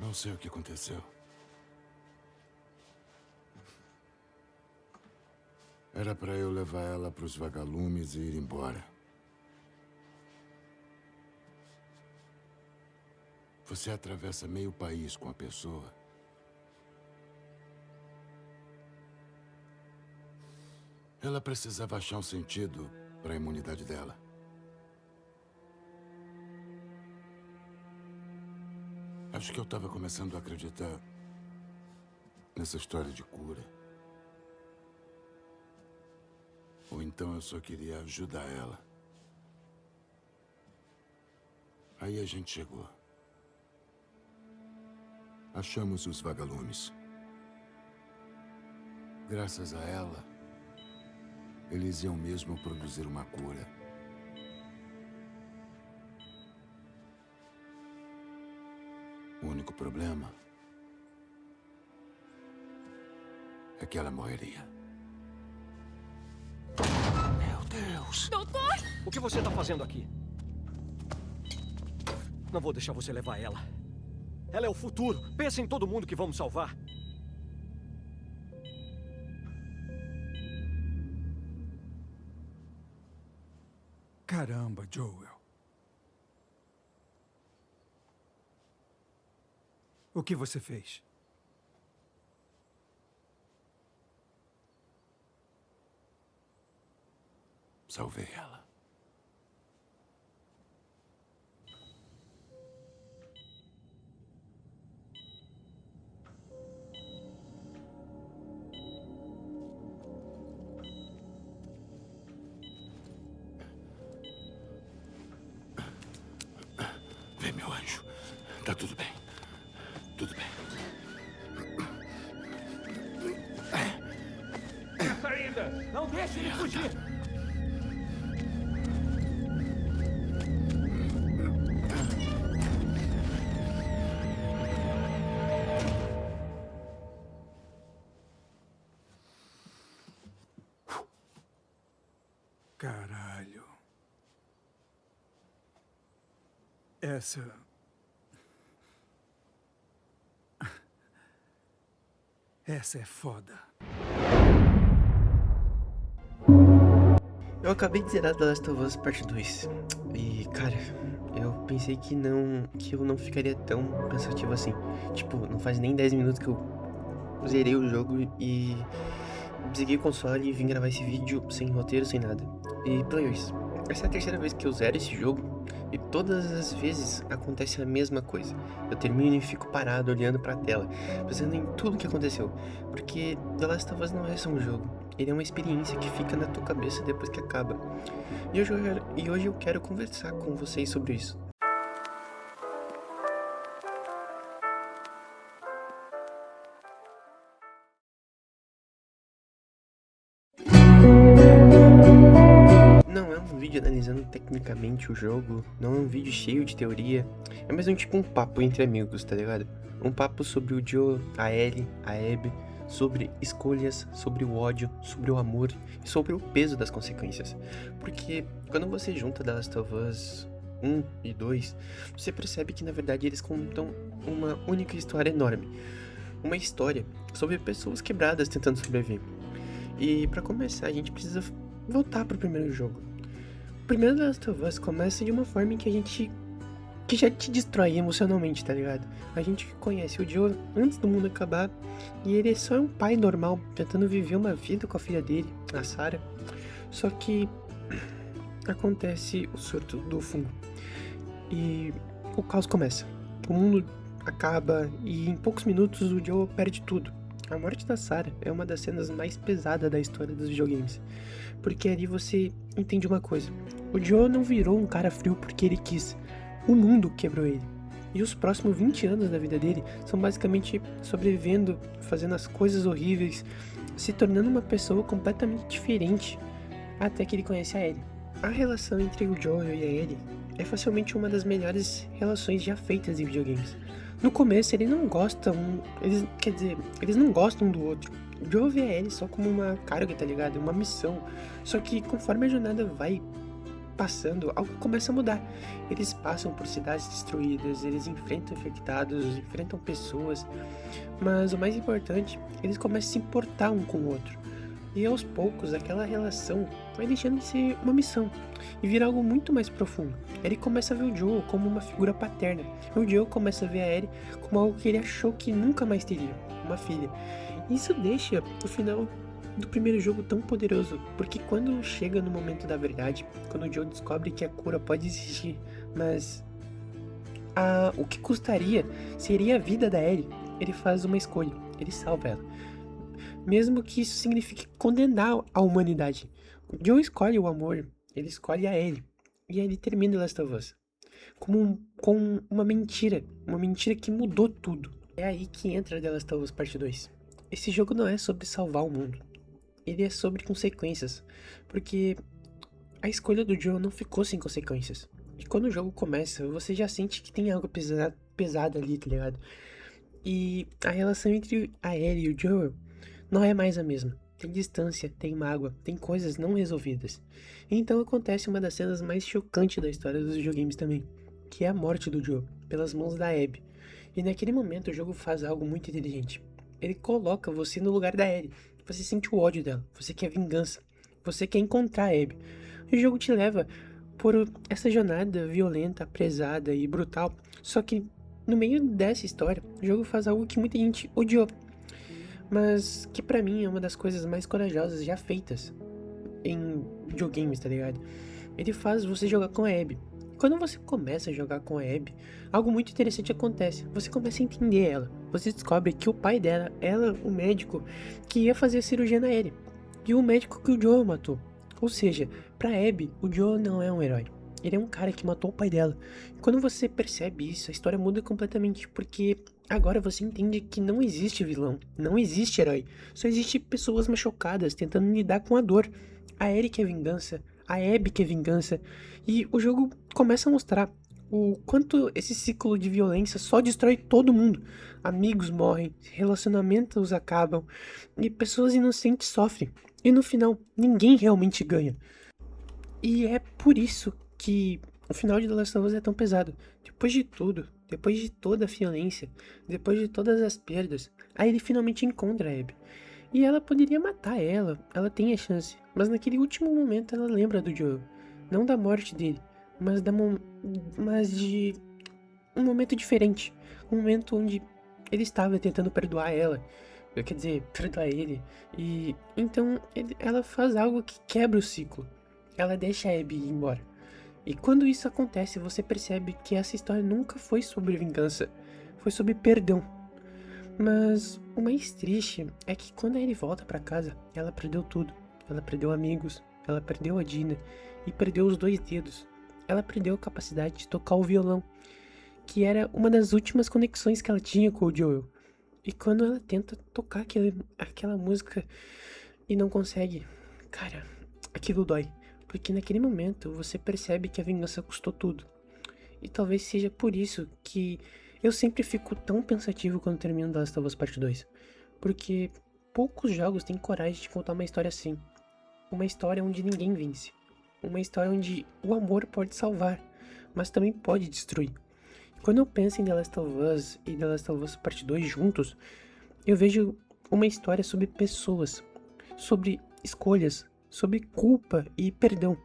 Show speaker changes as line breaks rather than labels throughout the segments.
não sei o que aconteceu. Era pra eu levar ela pros vagalumes e ir embora. Você atravessa meio país com a pessoa. Ela precisava achar um sentido para a imunidade dela. Acho que eu estava começando a acreditar nessa história de cura. Ou então eu só queria ajudar ela. Aí a gente chegou. Achamos os vagalumes. Graças a ela, eles iam mesmo produzir uma cura. O único problema é que ela morreria.
Meu Deus!
Doutor!
O que você tá fazendo aqui? Não vou deixar você levar ela. Ela é o futuro. Pensa em todo mundo que vamos salvar.
Caramba, Joel. O que você fez?
Salvei ela. Vem, meu anjo. Tá tudo bem. Tudo bem.
Saída! Não deixe ele fugir!
Caralho. Essa é foda.
Eu acabei de zerar The Last of Us Parte 2. E, cara, eu pensei que eu não ficaria tão cansativo assim. Tipo, não faz nem 10 minutos que eu zerei o jogo e desliguei o console e vim gravar esse vídeo sem roteiro, sem nada. E, players, essa é a terceira vez que eu zero esse jogo e todas as vezes acontece a mesma coisa. Eu termino e fico parado olhando pra tela, pensando em tudo que aconteceu. Porque The Last of Us não é só um jogo, ele é uma experiência que fica na tua cabeça depois que acaba. E hoje eu quero conversar com vocês sobre isso. Não é um vídeo analisando tecnicamente o jogo, não é um vídeo cheio de teoria, é mais um papo entre amigos, tá ligado? Um papo sobre o Joe, a Ellie, a Abby, sobre escolhas, sobre o ódio, sobre o amor e sobre o peso das consequências. Porque quando você junta The Last of Us 1 e 2, você percebe que na verdade eles contam uma única história enorme. Uma história sobre pessoas quebradas tentando sobreviver. E pra começar, a gente precisa voltar pro primeiro jogo. O primeiro The Last of Us começa de uma forma em que já te destrói emocionalmente, tá ligado? A gente conhece o Joe antes do mundo acabar e ele só é um pai normal tentando viver uma vida com a filha dele, a Sarah. Só que acontece o surto do fungo e o caos começa. O mundo acaba e em poucos minutos o Joe perde tudo. A morte da Sarah é uma das cenas mais pesadas da história dos videogames, porque ali você entende uma coisa: o Joe não virou um cara frio porque ele quis, o mundo quebrou ele. E os próximos 20 anos da vida dele são basicamente sobrevivendo, fazendo as coisas horríveis, se tornando uma pessoa completamente diferente, até que ele conhece a Ellie. A relação entre o Joel e a Ellie é facilmente uma das melhores relações já feitas em videogames. No começo eles não gostam um do outro. O Joel vê a Ellie só como uma carga, tá ligado? Uma missão. Só que conforme a jornada vai passando, algo começa a mudar. Eles passam por cidades destruídas, eles enfrentam infectados, enfrentam pessoas, mas o mais importante, eles começam a se importar um com o outro. E aos poucos, aquela relação vai deixando de ser uma missão e vira algo muito mais profundo. Ele começa a ver o Joel como uma figura paterna. E o Joel começa a ver a Ellie como algo que ele achou que nunca mais teria, uma filha. Isso deixa o final do primeiro jogo tão poderoso, porque quando chega no momento da verdade, quando o Joel descobre que a cura pode existir, mas o que custaria seria a vida da Ellie, ele faz uma escolha, ele salva ela. Mesmo que isso signifique condenar a humanidade. O Joel escolhe o amor, ele escolhe a Ellie, e aí ele termina The Last of Us com uma mentira que mudou tudo. É aí que entra The Last of Us Parte 2. Esse jogo não é sobre salvar o mundo, ele é sobre consequências, porque a escolha do Joel não ficou sem consequências. E quando o jogo começa, você já sente que tem algo pesado ali, tá ligado? E a relação entre a Ellie e o Joel não é mais a mesma. Tem distância, tem mágoa, tem coisas não resolvidas. E então acontece uma das cenas mais chocantes da história dos videogames também, que é a morte do Joel, pelas mãos da Abby. E naquele momento o jogo faz algo muito inteligente. Ele coloca você no lugar da Ellie. Você sente o ódio dela, você quer vingança, você quer encontrar a Abby. E o jogo te leva por essa jornada violenta, pesada e brutal. Só que no meio dessa história, o jogo faz algo que muita gente odiou, mas que pra mim é uma das coisas mais corajosas já feitas em videogames, tá ligado? Ele faz você jogar com a Abby. Quando você começa a jogar com a Abby, algo muito interessante acontece. Você começa a entender ela. Você descobre que o pai dela era o médico que ia fazer a cirurgia na Ellie. E o médico que o Joel matou. Ou seja, pra Abby, o Joel não é um herói. Ele é um cara que matou o pai dela. E quando você percebe isso, a história muda completamente. Porque agora você entende que não existe vilão. Não existe herói. Só existe pessoas machucadas tentando lidar com a dor. A Ellie quer vingança. A Abby quer vingança. E o jogo começa a mostrar o quanto esse ciclo de violência só destrói todo mundo. Amigos morrem, relacionamentos acabam e pessoas inocentes sofrem. E no final, ninguém realmente ganha. E é por isso que o final de The Last of Us é tão pesado. Depois de tudo, depois de toda a violência, depois de todas as perdas, aí ele finalmente encontra a Abby. E ela poderia matar ela tem a chance. Mas naquele último momento ela lembra do Joel. Não da morte dele, mas de um momento diferente. Um momento onde ele estava tentando perdoar ela. Quer dizer, perdoar ele. E então ela faz algo que quebra o ciclo. Ela deixa a Abby ir embora. E quando isso acontece, você percebe que essa história nunca foi sobre vingança. Foi sobre perdão. Mas o mais triste é que quando ele volta pra casa, ela perdeu tudo. Ela perdeu amigos, ela perdeu a Dina e perdeu os 2 dedos. Ela perdeu a capacidade de tocar o violão, que era uma das últimas conexões que ela tinha com o Joel. E quando ela tenta tocar aquela música e não consegue, cara, aquilo dói. Porque naquele momento você percebe que a vingança custou tudo. E talvez seja por isso que eu sempre fico tão pensativo quando termino The Last of Us Part 2. Porque poucos jogos têm coragem de contar uma história assim. Uma história onde ninguém vence. Uma história onde o amor pode salvar, mas também pode destruir. Quando eu penso em The Last of Us e The Last of Us Part 2 juntos, eu vejo uma história sobre pessoas, sobre escolhas, sobre culpa e perdão.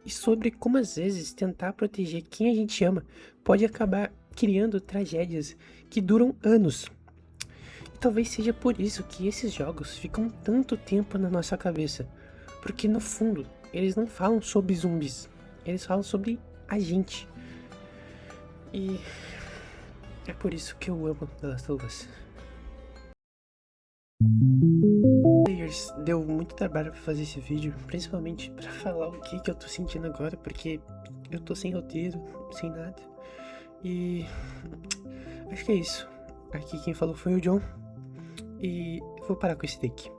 E sobre como às vezes tentar proteger quem a gente ama pode acabar criando tragédias que duram anos. E talvez seja por isso que esses jogos ficam tanto tempo na nossa cabeça. Porque no fundo, eles não falam sobre zumbis. Eles falam sobre a gente. E é por isso que eu amo The Last of Us. Deu muito trabalho pra fazer esse vídeo, principalmente pra falar o que eu tô sentindo agora, porque eu tô sem roteiro, sem nada. E acho que é isso. Aqui quem falou foi o John. E eu vou parar com esse take.